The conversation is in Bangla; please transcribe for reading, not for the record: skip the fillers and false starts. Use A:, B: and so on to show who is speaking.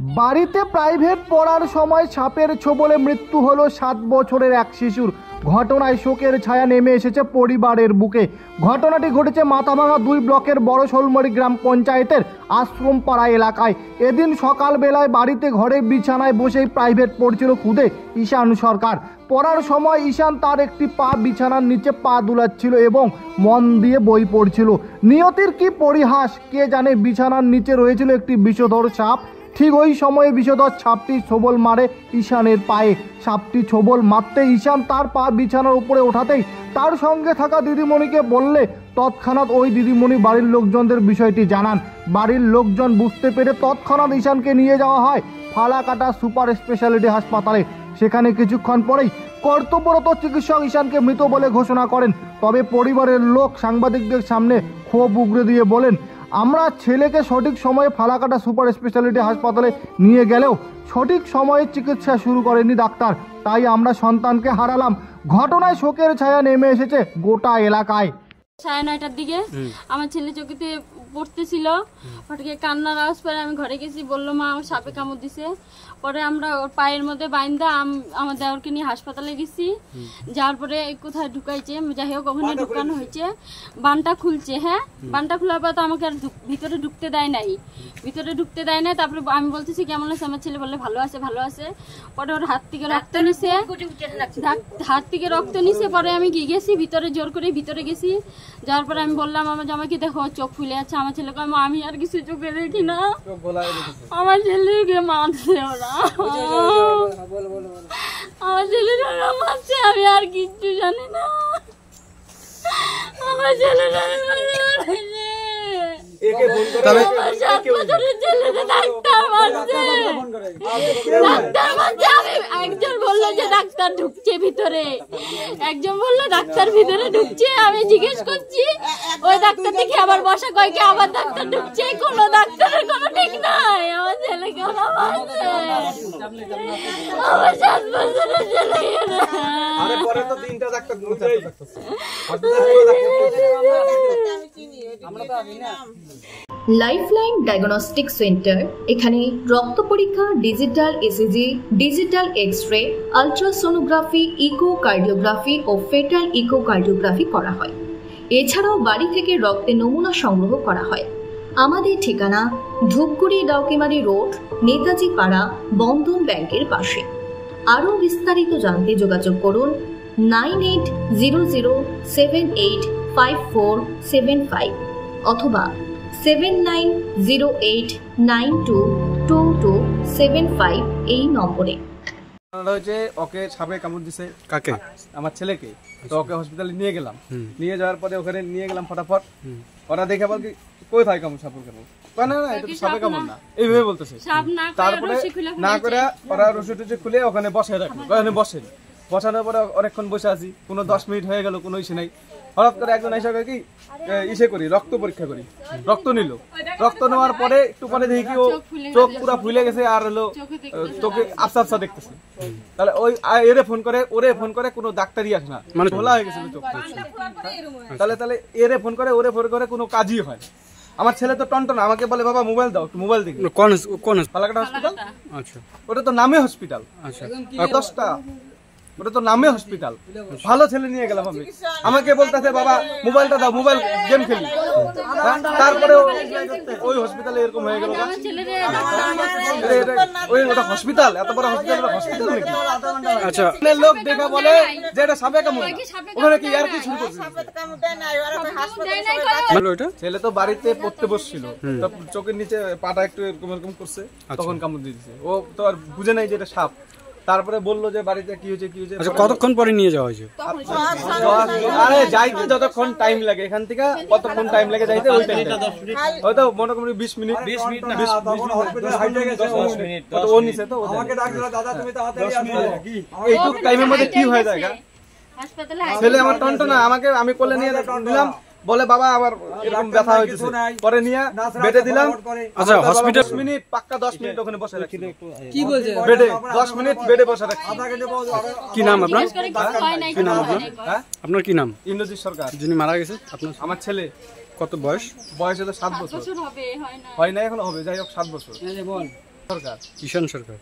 A: বাড়িতে প্রাইভেট পড়ার সময় সাপের ছোবলে মৃত্যু হলো 7 বছরের এক শিশুর। ঘটনায় শোকের ছায়া নেমে এসেছে পরিবারের বুকে। ঘটনাটি ঘটেছে মাথাভাঙা 2 ব্লকের বড় শোলমারি গ্রাম পঞ্চায়েতের আশ্রমপাড়া এলাকায়। এদিন সকালবেলায় বাড়িতে ঘরে বিছানায় বসেই প্রাইভেট পড়ছিল খুদে ঈশান সরকার। পড়ার সময় ঈশান তার একটি পা বিছানার নিচে পা দুলাচ্ছিল এবং মন দিয়ে বই পড়ছিল। নিয়তির কি পরিহাস কে জানে, বিছানার নিচে রয়েছিল একটি বিষধর সাপ। ঠিক ওই সময়ে বিষধর সাপটি ছোবল মারে ঈশানের পায়ে। সাপটি ছোবল মারতে ঈশান তার পা বিছানার উপরে ওঠাতেই তার সঙ্গে থাকা দিদিমণিকে বললে তৎক্ষণাৎ ওই দিদিমণি বাড়ির লোকজনদের বিষয়টি জানান। বাড়ির লোকজন বুঝতে পেরে তৎক্ষণাৎ ঈশানকে নিয়ে যাওয়া হয় ফালাকাটা সুপার স্পেশালিটি হাসপাতালে। সেখানে কিছুক্ষণ পরেই কর্তব্যরত চিকিৎসক ঈশানকে মৃত বলে ঘোষণা করেন। তবে পরিবারের লোক সাংবাদিকদের সামনে ক্ষোভ উগরে দিয়ে বলেন, আমরা ছেলেকে সঠিক সময়ে ফালাকাটা সুপার স্পেশালিটি হাসপাতালে নিয়ে গেলেও সঠিক সময়ে চিকিৎসা শুরু করেনি ডাক্তার, তাই আমরা সন্তানকে হারালাম। ঘটনায় শোকের ছায়া নেমে এসেছে গোটা এলাকায়।
B: 9:30টার দিকে আমার ছেলে চোখেতে পড়তেছিল, হঠাৎ কান্নার আওয়াজ পরে আমি ঘরে গেছি, বললো মা আমার সাপে কামড় দিছে। পরে আমরা ওর পায়ের মধ্যে বাইন্দা আমার দেওরকে নিয়ে হাসপাতালে গেছি। যাওয়ার পরে কোথায় ঢুকাইছে, যাই হোক ওখানে ঢুকানো হয়েছে। বানটা খুলছে, হ্যাঁ বানটা খোলার পর তো আমাকে আর ভিতরে ঢুকতে দেয় নাই। তারপরে আমি বলতেছি কেমন আছে, আমার ছেলে বললে ভালো আছে ভালো আছে। পরে ওর হাত থেকে রক্ত নিছে। পরে আমি গেছি ভিতরে, জোর করে ভিতরে গেছি। যাওয়ার পরে আমি বললাম আমার জামাইকে, দেখো চোখ ফুলে আছে। আমার ছেলেকে আমি আর কিছু চোখে দেখি না, আমার ছেলেকে মারছে ওরা, আমার ছেলেরা মারছে, আমি আর কিচ্ছু জানি না। আমার ছেলেরা একজন বললো যে ডাক্তার ঢুকছে ভিতরে, একজন বললো ডাক্তার ভিতরে ঢুকছে। আমি জিজ্ঞেস করছি ওই ডাক্তার দেখে আবার বসা কয়েকে আবার ডাক্তার ঢুকছে, কোনো ডাক্তারের কোনো ঠিক নাই। আমার ছেলেকে ওরা মারছে, আমার 7 বছরের ছেলে।
C: লাইফলাইন ডায়াগনস্টিক সেন্টার, এখানে রক্ত পরীক্ষা, digital ECG, digital X-ray, ultrasonography, echocardiography ও ফেটাল ইকোকার্ডিওগ্রাফি করা হয়। এছাড়াও বাড়ি থেকে রক্তের নমুনা সংগ্রহ করা হয়। আমাদের ঠিকানা ধূপগুড়ি ডাউকিমারি রোড, নেতাজি পাড়া, বন্ধন ব্যাংকের পাশে। আরও বিস্তারিত জানতে যোগাযোগ করুন 9800785475 অথবা 7908922275 এই নম্বরে।
D: হচ্ছে ওকে সাপে কামড় দিছে। কাকে? আমার ছেলেকে। তো ওকে হসপিটালে নিয়ে গেলাম। নিয়ে যাওয়ার পরে ওখানে নিয়ে গেলাম ফটাফট। ওরা দেখে বল কি কই থাকে কামড়, সাপের কামড়? না না এটা তো সাপের কামড় না, এইভাবে বলতেছে। তারপরে না করে ওরা রশি টুসি খুলে ওখানে বসে রাখলো। ওখানে বসানোর পরে অনেকক্ষণ বসে আছি, কোনো 10 মিনিট হয়ে গেল, কোনো ইসে নাই। হঠাৎ করে একজন এসে কি ইসে করি, রক্ত পরীক্ষা করি, রক্ত নিল। রক্ত নেওয়ার পরে একটু পরে দেখি কি ও চোখ পুরো ফুলে গেছে, আর হলো চোখে আফসা আফসা দেখতেছে। তাহলে ওই ওরে ফোন করে কোনো ডাক্তারই আসে না, মানে খোলা হয়ে গেছিল চোখ। তাহলে ওরে ফোন করে কোনো কাজই হয়। আমার ছেলে তো টনটন, আমাকে বলে বাবা মোবাইল দাও, মোবাইল দেখি। কোন ফালাকাটা হসপিটাল? আচ্ছা, ওটা তো নামে হসপিটাল। আচ্ছা, 10টা ওটা তো নামে হসপিটাল। ভালো ছেলে নিয়ে গেলাম আমি, আমাকে বলতেছে বাবা মোবাইলটা দাও, মোবাইল গেম খেলি। তারপরে ওই হসপিটালে এরকম হয়ে গেল। ওটা হসপিটাল, এত বড় হসপিটাল নাকি? আচ্ছা, লোক দেখা বলে যে এটা সাপে কামড়, ওখানে কি আর কি শুরু করছে? ছেলে তো বাড়িতে পড়তে বসছিল, চোখের নিচে পাটা একটু এরকম করছে, তখন কামড় দিয়ে দিচ্ছে। ও তো আর বুঝে নাই যে এটা সাপ। তারপরে বললো যে বাড়িতে কি হয়েছে।
E: আচ্ছা, কতক্ষণ পরে নিয়ে যাওয়া হয়েছে?
D: আরে যাইতে যতক্ষণ টাইম লাগে, এখান থেকে কতক্ষণ টাইম লাগে যাইতে, ওই টাইমটা হয়তো মোটামুটি 20 মিনিট ও নিছে। তো এইটুক টাইমের মধ্যে কি হয়ে যায়? ছেলে আমার টনটনা, আমি কোলে নিয়ে দিলাম, বলে বাবা আবার এরকম ব্যথা হয়েছে। পরে নিয়ে বেডে দিলাম।
E: আচ্ছা, হসপিটাল
D: মিনিট পাক্কা 10 মিনিট ওখানে বসে রাখি। কি বলছে? বেডে 10 মিনিট বেডে বসে রাখি।
E: কি নাম আপনার? আপনার কি নাম?
D: ইন্দ্রজিৎ সরকার।
E: যিনি মারা গেছে আপনার?
D: আমার ছেলে।
E: কত বয়স?
D: বয়স হলো 7 বছর। হয় না, এখন হবে, যাই হোক 7 বছর। সরকার।
E: ঈশান সরকার।